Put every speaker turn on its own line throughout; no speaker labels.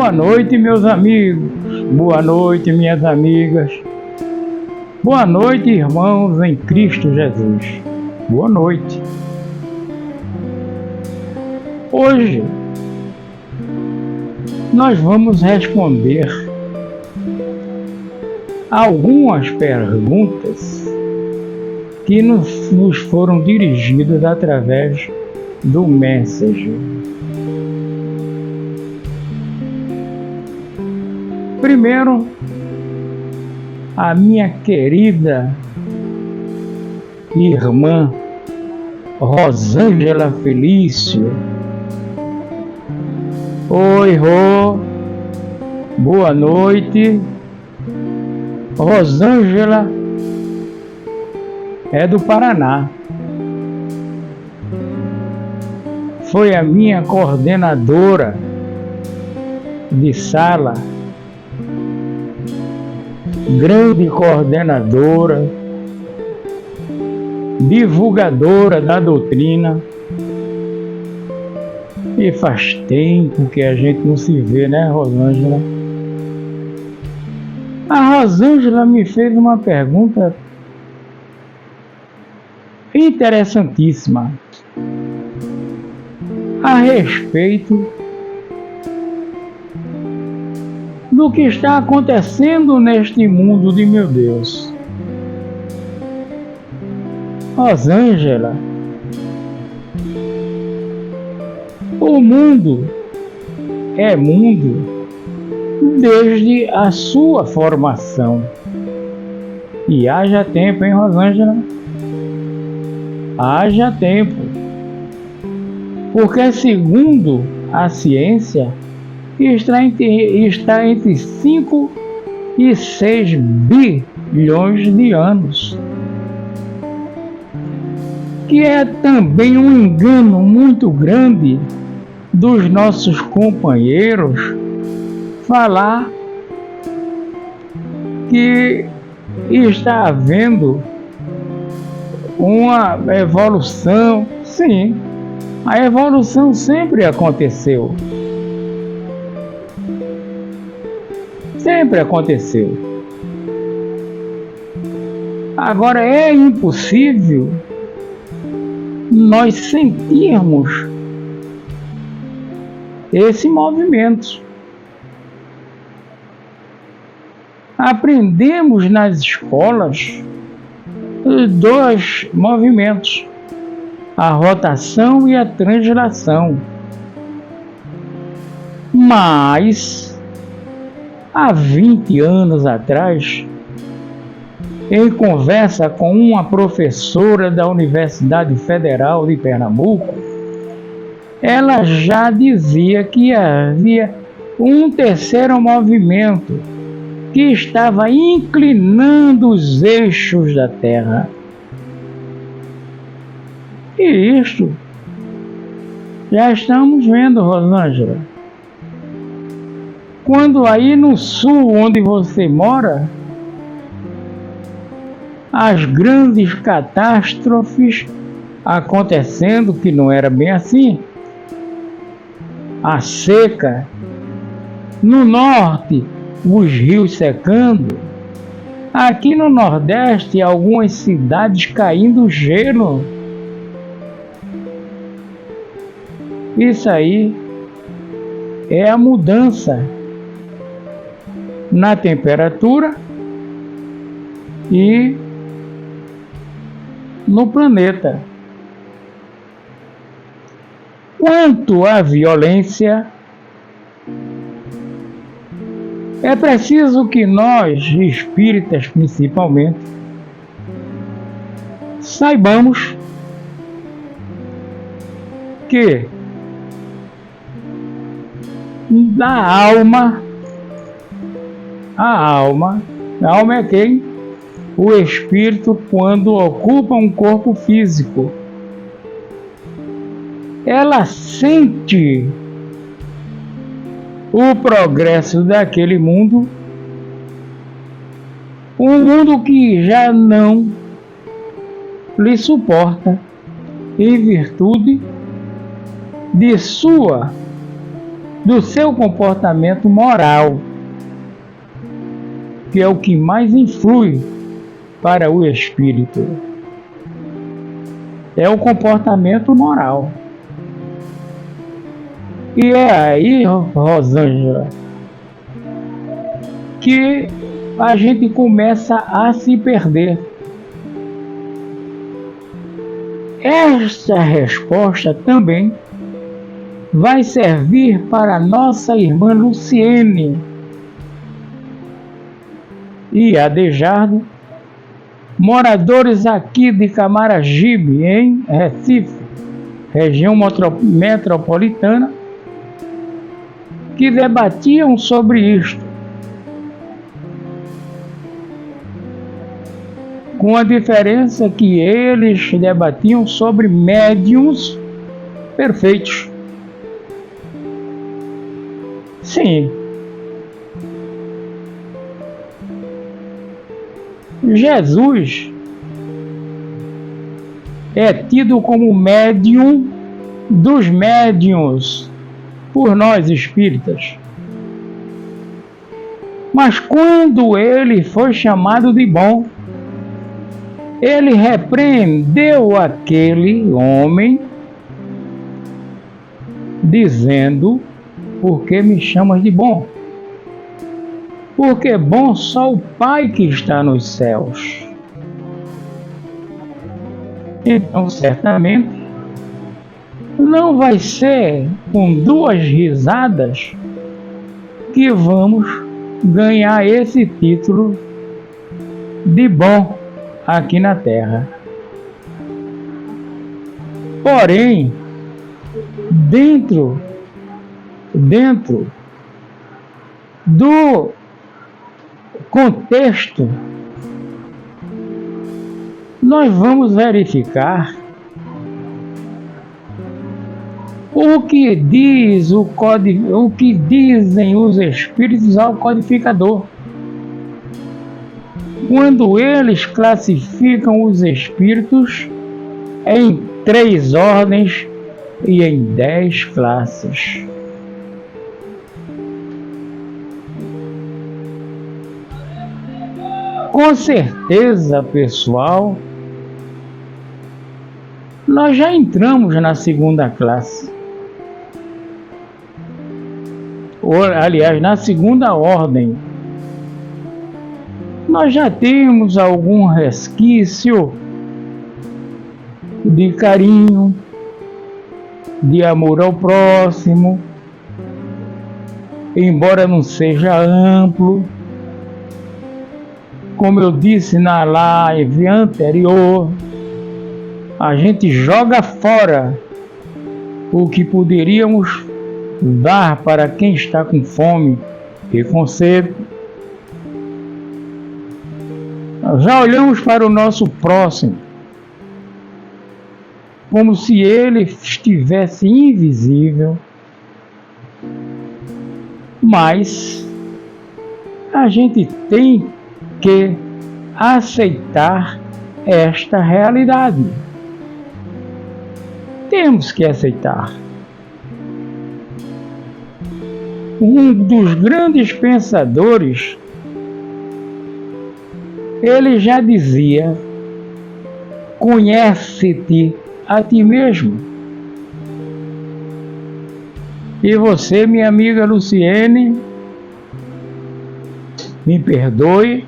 Boa noite, meus amigos. Boa noite, minhas amigas. Boa noite, irmãos em Cristo Jesus. Boa noite. Hoje nós vamos responder algumas perguntas que nos foram dirigidas através do Messenger. Primeiro, a minha querida irmã Rosângela Felício. Oi, Rô. Boa noite. Rosângela é do Paraná. Foi a minha coordenadora de sala, grande coordenadora, divulgadora da doutrina. E faz tempo que a gente não se vê, né, Rosângela? A Rosângela me fez uma pergunta interessantíssima a respeito do que está acontecendo neste mundo de meu Deus. Rosângela, o mundo é mundo desde a sua formação. E haja tempo, hein, Rosângela? Haja tempo. Porque, segundo a ciência, está entre 5 e 6 bilhões de anos. Que é também um engano muito grande dos nossos companheiros falar que está havendo uma evolução. Sim, a evolução sempre aconteceu. Sempre aconteceu. Agora é impossível nós sentirmos esse movimento. Aprendemos nas escolas dois movimentos: a rotação e a translação. Mas há 20 anos atrás, em conversa com uma professora da Universidade Federal de Pernambuco, ela já dizia que havia um terceiro movimento que estava inclinando os eixos da Terra. E isto já estamos vendo, Rosângela. Quando aí no sul, onde você mora, as grandes catástrofes acontecendo, que não era bem assim, a seca, no norte, os rios secando, aqui no Nordeste, algumas cidades caindo gelo. Isso aí é a mudança na temperatura e no planeta. Quanto à violência, é preciso que nós, espíritas principalmente, saibamos que a alma é quem? O espírito, quando ocupa um corpo físico, ela sente o progresso daquele mundo, um mundo que já não lhe suporta, em virtude de sua do seu comportamento moral, que é o que mais influi para o espírito. É o comportamento moral. E é aí, Rosângela, que a gente começa a se perder. Esta resposta também vai servir para nossa irmã Luciene e Adejardo, moradores aqui de Camaragibe, em Recife, região metropolitana, que debatiam sobre isto, com a diferença que eles debatiam sobre médiuns perfeitos. Sim. Jesus é tido como médium dos médiuns por nós espíritas. Mas quando ele foi chamado de bom, ele repreendeu aquele homem, dizendo: por que me chamas de bom? Porque bom só o Pai que está nos céus. Então, certamente, não vai ser com 2 risadas que vamos ganhar esse título de bom aqui na Terra. Porém, dentro do contexto, nós vamos verificar o que diz o que dizem os espíritos ao codificador, quando eles classificam os espíritos em 3 ordens e em 10 classes. Com certeza, pessoal, nós já entramos na 2ª classe. Aliás, na 2ª ordem. Nós já temos algum resquício de carinho, de amor ao próximo, embora não seja amplo. Como eu disse na live anterior, a gente joga fora o que poderíamos dar para quem está com fome e com sede. Já olhamos para o nosso próximo como se ele estivesse invisível, mas a gente tem que aceitar esta realidade. Temos que aceitar. Um dos grandes pensadores, ele já dizia: conhece-te a ti mesmo. E você, minha amiga Luciene, me perdoe,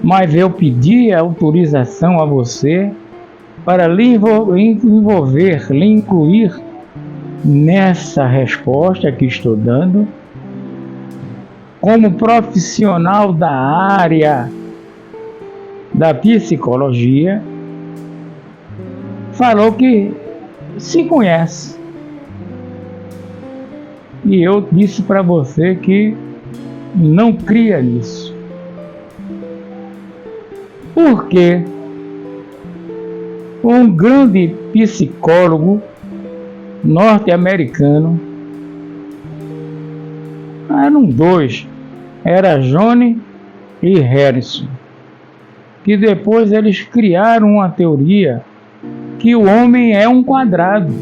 mas eu pedi autorização a você para lhe incluir nessa resposta que estou dando, como profissional da área da psicologia. Falou que se conhece. E eu disse para você que não cria nisso. Porque um grande psicólogo norte-americano, eram 2, era Johnny e Harrison, que depois eles criaram uma teoria que o homem é um quadrado.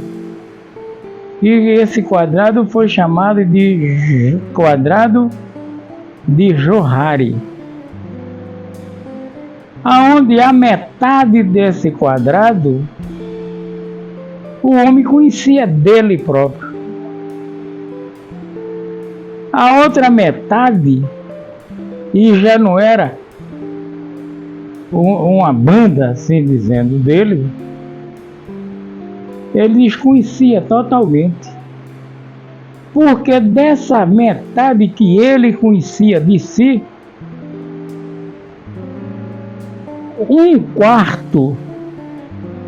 E esse quadrado foi chamado de quadrado de Johari, aonde a metade desse quadrado o homem conhecia dele próprio. A outra metade, e já não era uma banda, assim dizendo, dele, ele desconhecia totalmente. Porque dessa metade que ele conhecia de si, um quarto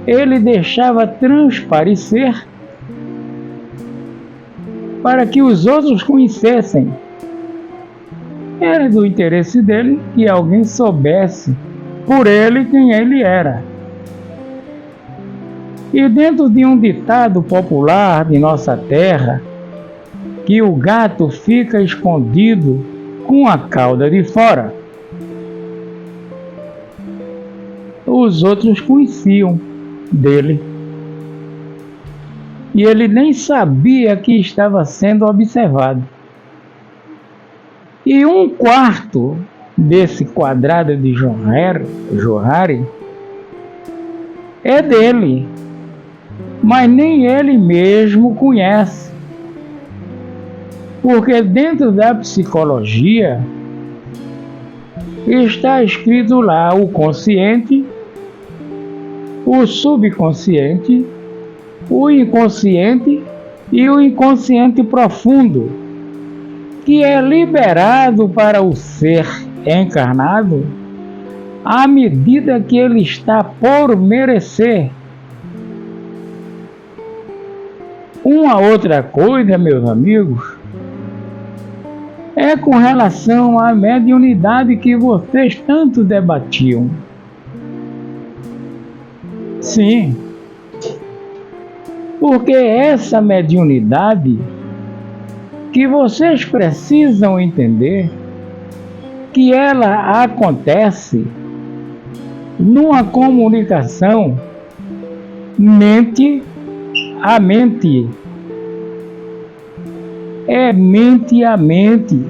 ele deixava transparecer para que os outros conhecessem. Era do interesse dele que alguém soubesse por ele quem ele era. E dentro de um ditado popular de nossa terra, que o gato fica escondido com a cauda de fora, os outros conheciam dele. E ele nem sabia que estava sendo observado. E um quarto desse quadrado de Johari é dele, mas nem ele mesmo conhece. Porque dentro da psicologia está escrito lá o consciente, o subconsciente, o inconsciente e o inconsciente profundo, que é liberado para o ser encarnado à medida que ele está por merecer. Uma outra coisa, meus amigos, é com relação à mediunidade que vocês tanto debatiam. Sim, porque essa mediunidade que vocês precisam entender que ela acontece numa comunicação mente a mente. É mente a mente.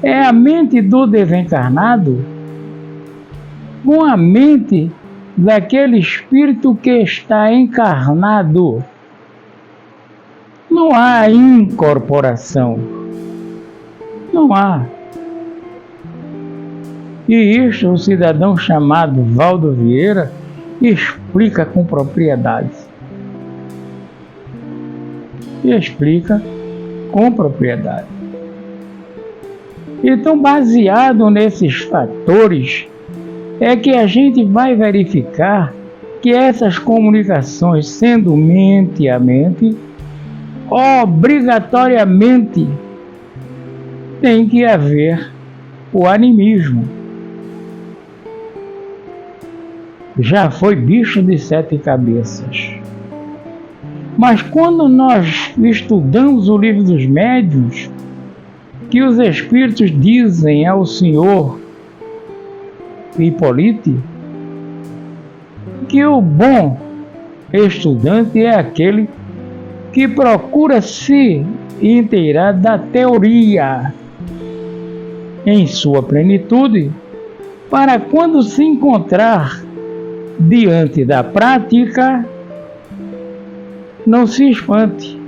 É a mente do desencarnado com a mente daquele espírito que está encarnado. Não há incorporação. Não há. E isto o cidadão chamado Valdo Vieira explica com propriedade. Explica com propriedade. Então, baseado nesses fatores, é que a gente vai verificar que essas comunicações, sendo mente a mente, obrigatoriamente tem que haver o animismo. Já foi bicho de 7 cabeças. Mas quando nós estudamos o livro dos médiuns, que os espíritos dizem ao senhor Hipólite que o bom estudante é aquele que procura se inteirar da teoria em sua plenitude, para quando se encontrar diante da prática, não se espante.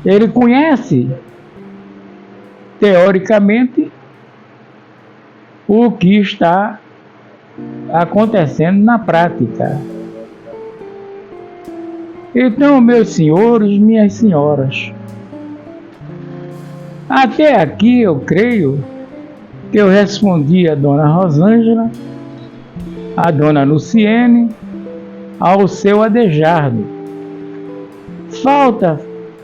Ele conhece, teoricamente, o que está acontecendo na prática. Então, meus senhores, minhas senhoras, até aqui eu creio que eu respondi a dona Rosângela, a dona Luciene, ao seu Adejardo. Falta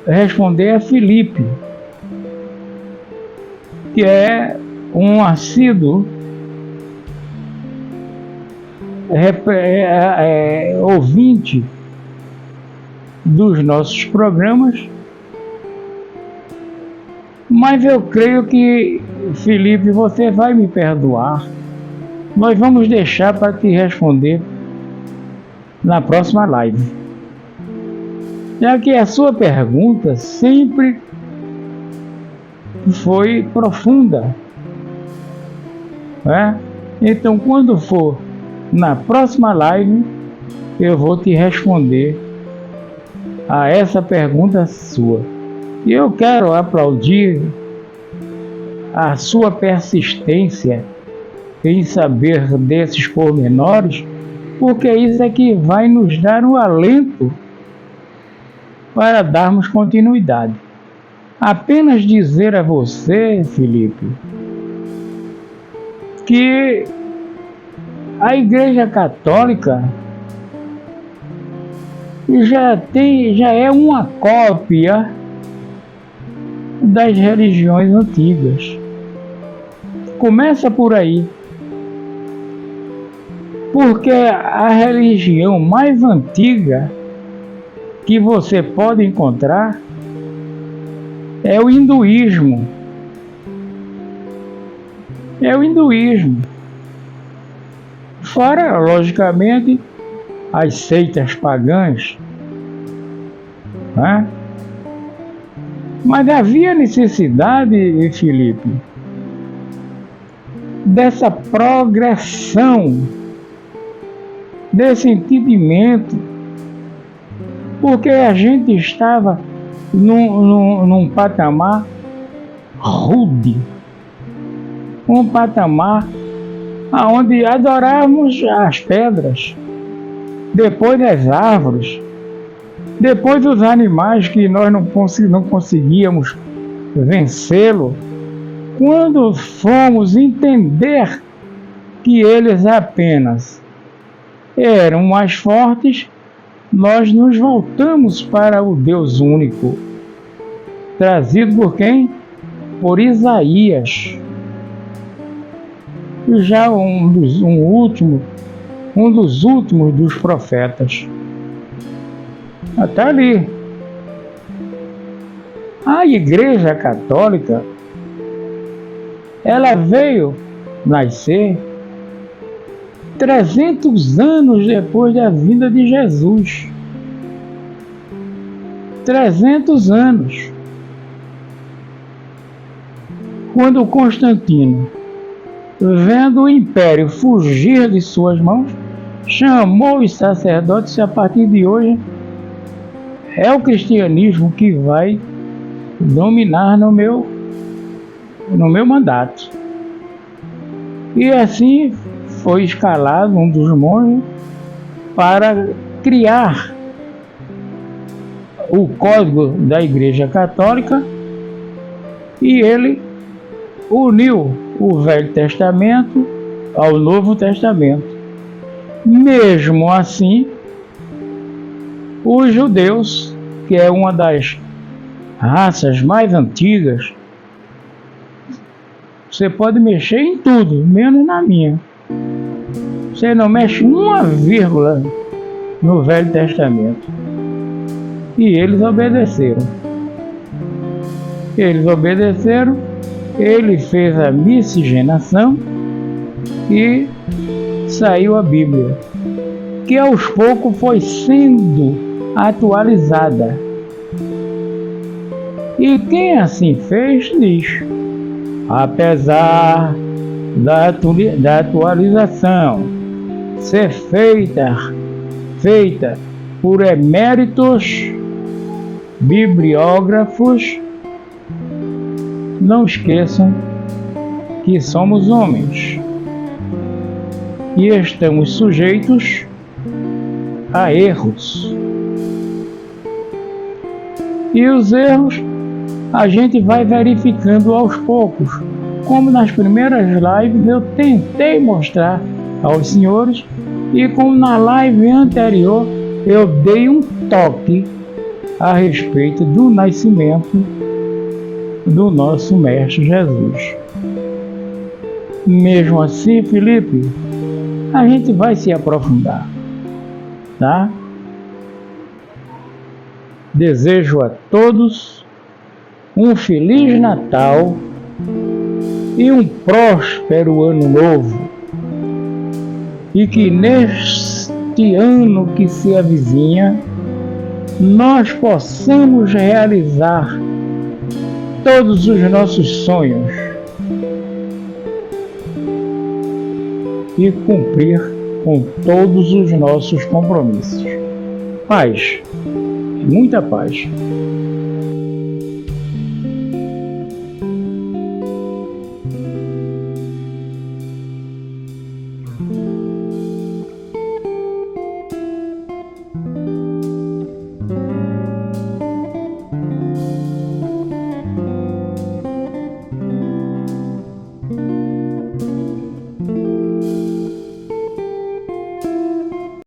responder a Felipe, que é um assíduo ouvinte dos nossos programas, mas eu creio que, Felipe, você vai me perdoar. Nós vamos deixar para te responder na próxima live. já que a sua pergunta sempre foi profunda, né? Então, quando for na próxima live, eu vou te responder a essa pergunta sua. E eu quero aplaudir a sua persistência em saber desses pormenores, porque isso é que vai nos dar um alento para darmos continuidade. Apenas dizer a você, Felipe, que a Igreja Católica já é uma cópia das religiões antigas. Começa por aí. Porque a religião mais antiga que você pode encontrar é o hinduísmo. É o hinduísmo. Fora, logicamente, as seitas pagãs, né? Mas havia necessidade, Felipe, dessa progressão, desse entendimento, porque a gente estava num patamar rude, um patamar onde adorávamos as pedras, depois das árvores, depois dos animais que nós não conseguíamos vencê-lo. Quando fomos entender que eles apenas eram mais fortes, nós nos voltamos para o Deus único, trazido por quem? Por Isaías. E já um dos últimos dos profetas. Até ali. A Igreja Católica, ela veio nascer 300 anos depois da vinda de Jesus. 300 anos. Quando Constantino, vendo o império fugir de suas mãos, chamou os sacerdotes e a partir de hoje é o cristianismo que vai dominar no meu mandato. E assim foi escalado um dos monges para criar o código da Igreja Católica, e ele uniu o Velho Testamento ao Novo Testamento. Mesmo assim, os judeus, que é uma das raças mais antigas, você pode mexer em tudo, menos na minha. Você não mexe uma vírgula no Velho Testamento. E eles obedeceram. Ele fez a miscigenação e saiu a Bíblia, que aos poucos foi sendo atualizada. E quem assim fez, diz: apesar da atualização ser feita por eméritos bibliógrafos, não esqueçam que somos homens e estamos sujeitos a erros. E os erros a gente vai verificando aos poucos, como nas primeiras lives eu tentei mostrar aos senhores, e como na live anterior eu dei um toque a respeito do nascimento do nosso Mestre Jesus. Mesmo assim, Felipe, a gente vai se aprofundar, tá? Desejo a todos um Feliz Natal e um próspero Ano Novo, e que neste ano que se avizinha nós possamos realizar todos os nossos sonhos e cumprir com todos os nossos compromissos. Paz, muita paz.